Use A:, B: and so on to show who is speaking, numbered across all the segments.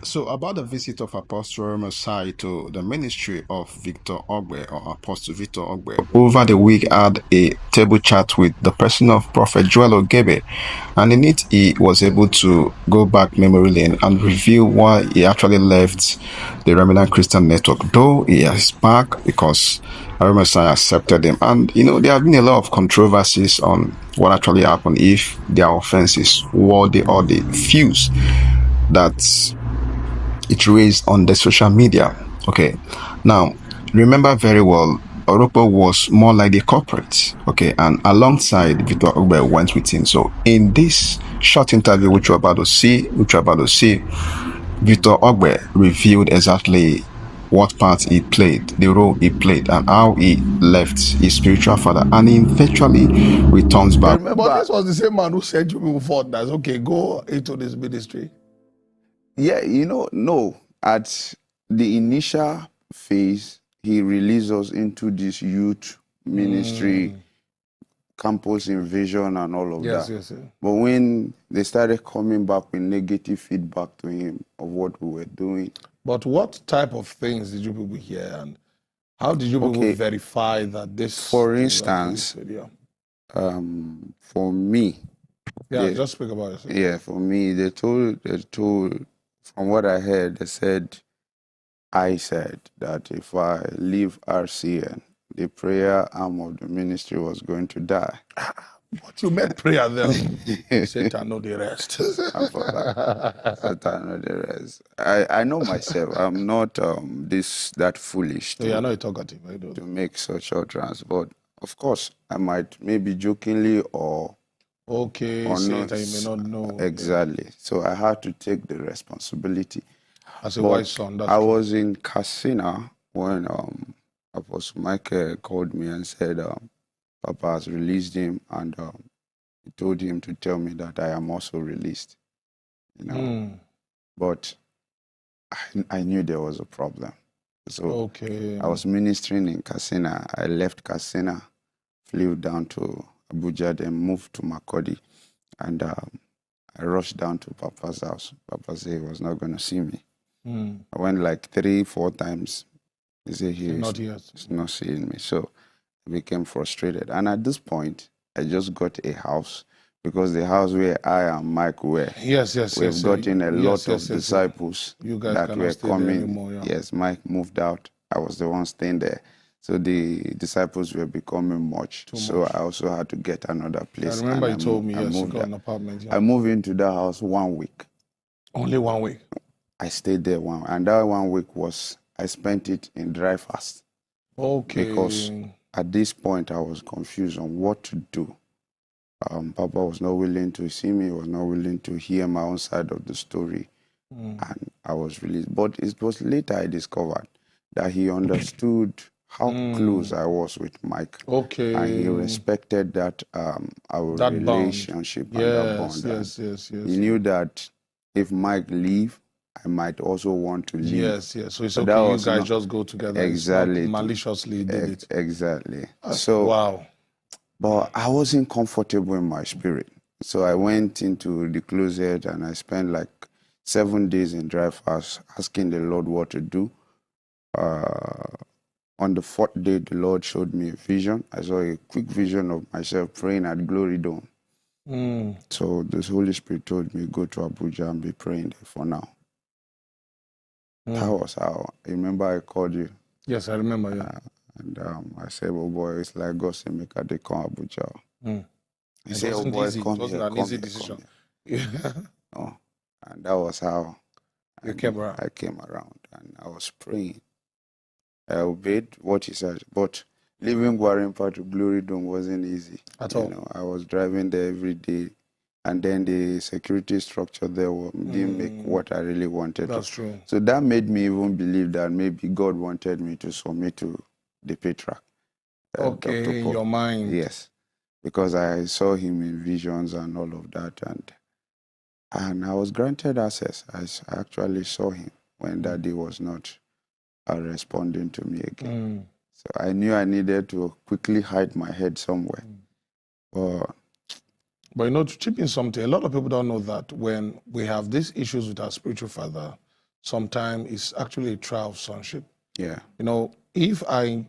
A: So, about the visit of Apostle Messiah to the ministry of Victor Ogbe or Apostle Victor Ogbe, over the week I had a table chat with the person of Prophet Joel Ogbe, and in it he was able to go back memory lane and reveal why he actually left the Remnant Christian Network, though he is back because Messiah accepted him. And there have been a lot of controversies on what actually happened, if their offenses were the or the views that it raised on the social media. Okay. Now, remember very well, Orokpo was more like the corporate. Okay. And alongside Victor Ogbe went with him. So in this short interview, which you're about to see, Victor Ogbe revealed exactly what part he played, the role he played, and how he left his spiritual father, and he eventually returns back.
B: But this was the same man who said you people thought that, okay, go into this ministry.
C: Yeah, no. At the initial phase, he released us into this youth ministry, campus invasion, and all of that.
B: Yes.
C: But when they started coming back with negative feedback to him of what we were doing.
B: But what type of things did you people hear, and how did you people verify that this?
C: For instance, for me.
B: Yeah, just speak about yourself.
C: Yeah, for me, they told, from what I heard, I said that if I leave RCN, the prayer arm of the ministry was going to die.
B: But you meant prayer then. Satan know the rest.
C: Satan know the rest. I know myself. I'm not that foolish
B: So you're not talkative.
C: to make such utterance. But of course, I might maybe jokingly or
B: say that you may not know.
C: Exactly. Yeah. So I had to take the responsibility.
B: As a wise son, that's
C: I
B: true.
C: was in Casina when Apostle Michael called me and said Papa has released him, and he told him to tell me that I am also released. But I knew there was a problem. So I was ministering in Casina. I left Casina, flew down to Abuja, then moved to Makurdi, and I rushed down to Papa's house. Papa said he was not going to see me. I went like 3-4 times. He said he's not seeing me. So I became frustrated. And at this point, I just got a house, because the house where I and Mike were, we've gotten a lot of disciples that were coming. Anymore, Yes, Mike moved out. I was the one staying there. So the disciples were becoming much. So I also had to get another place.
B: I remember you told me, you got an apartment.
C: I moved into that house 1 week.
B: Only 1 week?
C: I stayed there and that 1 week I spent it in dry fast.
B: Okay.
C: Because at this point, I was confused on what to do. Papa was not willing to see me, was not willing to hear my own side of the story. And I was released. But it was later I discovered that he understood how close I was with Mike.
B: Okay.
C: And he respected that our relationship and that bond.
B: Yes.
C: He knew that if Mike leave, I might also want to leave.
B: Yes. So it's okay, you guys just go together.
C: Exactly.
B: It's not maliciously did it.
C: Exactly.
B: Wow.
C: But I wasn't comfortable in my spirit. So I went into the closet and I spent like 7 days in dry fast, asking the Lord what to do. On the 4th day, the Lord showed me a vision. I saw a quick vision of myself praying at Glory Dome. So the Holy Spirit told me, go to Abuja and be praying there for now. That was how. I remember I called you.
B: Yes, I remember, yeah.
C: And I said, oh boy, it's like God said, make a day come Abuja.
B: He said, oh boy, it wasn't an easy decision.
C: Oh, and that was how
B: you came around.
C: I came around and I was praying. I obeyed what he said, but leaving Gwarimpa to Glory Dome wasn't easy.
B: At all.
C: I was driving there every day, and then the security structure there didn't make what I really wanted.
B: That's true.
C: So that made me even believe that maybe God wanted me to submit to the patriarch.
B: Okay, in your mind.
C: Yes, because I saw him in visions and all of that, and I was granted access. I actually saw him when Daddy was not responding to me again. So I knew I needed to quickly hide my head somewhere.
B: But to chip in something, a lot of people don't know that when we have these issues with our spiritual father, sometimes it's actually a trial of sonship.
C: Yeah.
B: You know, if I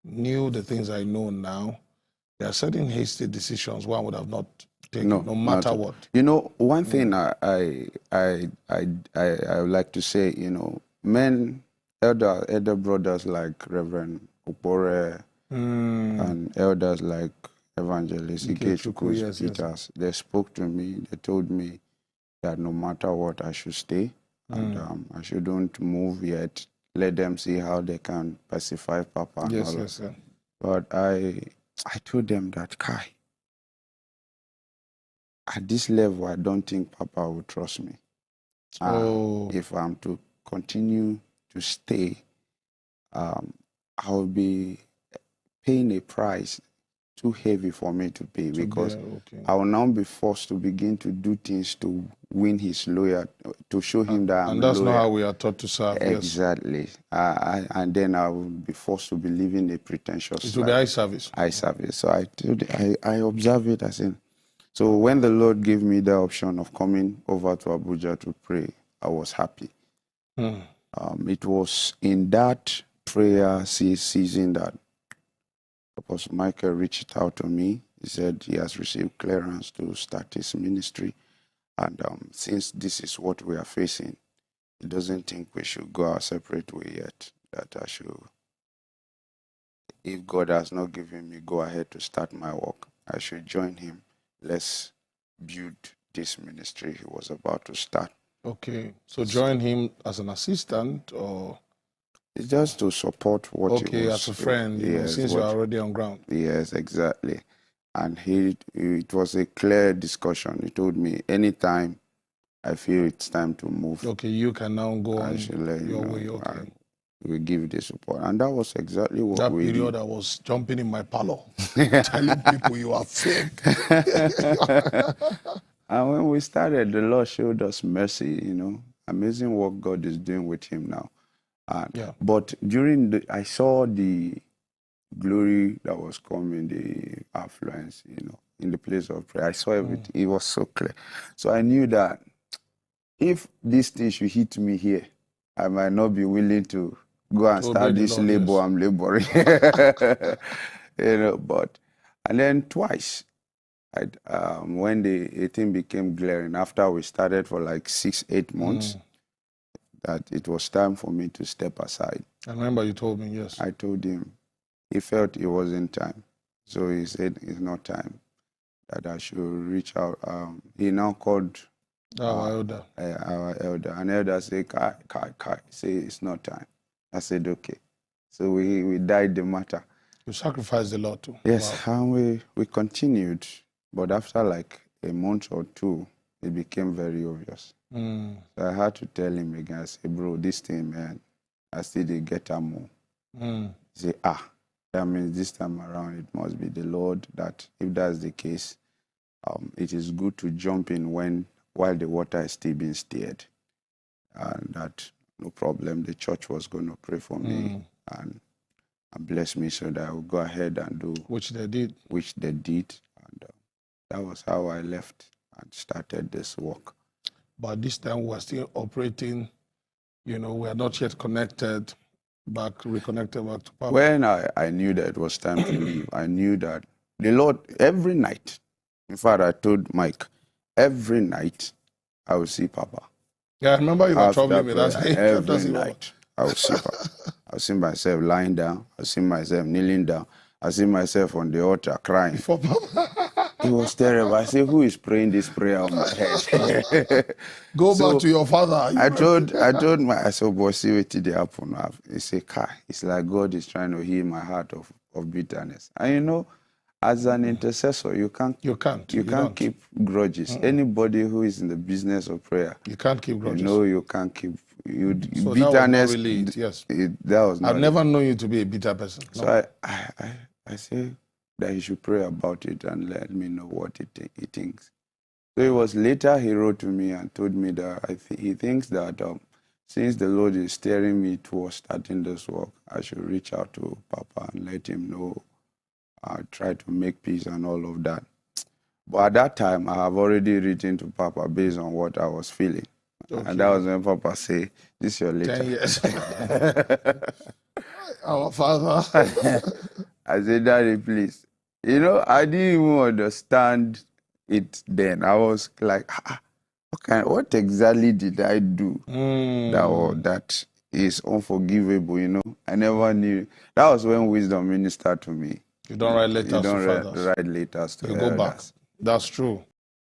B: knew the things I know now, there are certain hasty decisions one would have not taken, no matter what.
C: You know, one thing I would like to say, you know, men, elder brothers like Reverend Okpore and elders like Evangelist Ikechukwu Peters, they spoke to me, they told me that no matter what, I should stay and I shouldn't move yet. Let them see how they can pacify Papa and all that. But I told them that, Kai, at this level, I don't think Papa will trust me. If I'm to continue to stay, I'll be paying a price too heavy for me to pay because I will now be forced to begin to do things to win his loyalty, to show him that I'm loyal.
B: And that's not how we are taught to serve.
C: Exactly. And then I will be forced to be living a pretentious life.
B: It will be eye service.
C: Eye service. So I observe it as in. So when the Lord gave me the option of coming over to Abuja to pray, I was happy. It was in that prayer season that Apostle Michael reached out to me. He said he has received clearance to start his ministry. And since this is what we are facing, he doesn't think we should go our separate way yet. That I should, if God has not given me go ahead to start my work, I should join him. Let's build this ministry he was about to start.
B: Okay. So join him as an assistant or?
C: It's just to support what he was.
B: Okay, as a friend, yes, since you're already on ground.
C: Yes, exactly. And it was a clear discussion. He told me, anytime I feel it's time to move.
B: Okay, you can now go on your way.
C: Okay. We give the support. And that was exactly what we did.
B: That period I was jumping in my parlor, telling people you are fake.
C: And when we started, the Lord showed us mercy, you know, amazing work God is doing with him now. But I saw the glory that was coming, the affluence, you know, in the place of prayer. I saw everything. It was so clear. So I knew that if this thing should hit me here, I might not be willing to go and start this labor I'm laboring. You know, and then twice, when the thing became glaring, after we started for like 6-8 months, that it was time for me to step aside.
B: I remember you told me, yes.
C: I told him. He felt it wasn't time. So he said it's not time, that I should reach out. He now called
B: our elder.
C: An elder said, Kai, say it's not time. I said, okay. So we died the matter.
B: You sacrificed a lot too.
C: Yes, and we continued. But after like a month or two, it became very obvious. So I had to tell him again, I said, bro, this thing, man, I still did get a more. He said, that means this time around, it must be the Lord that, if that's the case, it is good to jump in while the water is still being stirred. And that, no problem, the church was going to pray for me and bless me so that I would go ahead and do.
B: Which they did.
C: And that was how I left and started this work.
B: But this time we're still operating, you know, we are not yet reconnected back to Papa.
C: When I knew that it was time to leave, I knew that the Lord, every night, in fact, I told Mike, every night I will see Papa.
B: Yeah, I remember you were troubling me that
C: day. Every night I will see Papa. I will see myself lying down. I will see myself kneeling down. I see myself on the altar crying.
B: For Papa.
C: It was terrible. I said, who is praying this prayer on my head?
B: Go back to your father.
C: I said, boy, see what they happen. He said, Kai, it's like God is trying to heal my heart of bitterness. And you know, as an intercessor, you can't keep grudges. Anybody who is in the business of prayer,
B: you can't keep grudges.
C: You know, you can't keep
B: so
C: bitterness.
B: That was not really it, yes.
C: That was not
B: I've never known you to be a bitter person. No.
C: So I say that he should pray about it and let me know what he thinks. So it was later he wrote to me and told me that he thinks that since the Lord is steering me towards starting this work, I should reach out to Papa and let him know. Try to make peace and all of that. But at that time, I have already written to Papa based on what I was feeling. Okay. And that was when Papa say, this is your letter.
B: 10 years. Our father.
C: I said, Daddy, please. You know, I didn't even understand it then. I was like, okay, what exactly did I do that is unforgivable, you know? I never knew. That was when wisdom ministered to me.
B: You don't write letters to fathers.
C: You don't write letters to
B: You go back.
C: elders.
B: That's true.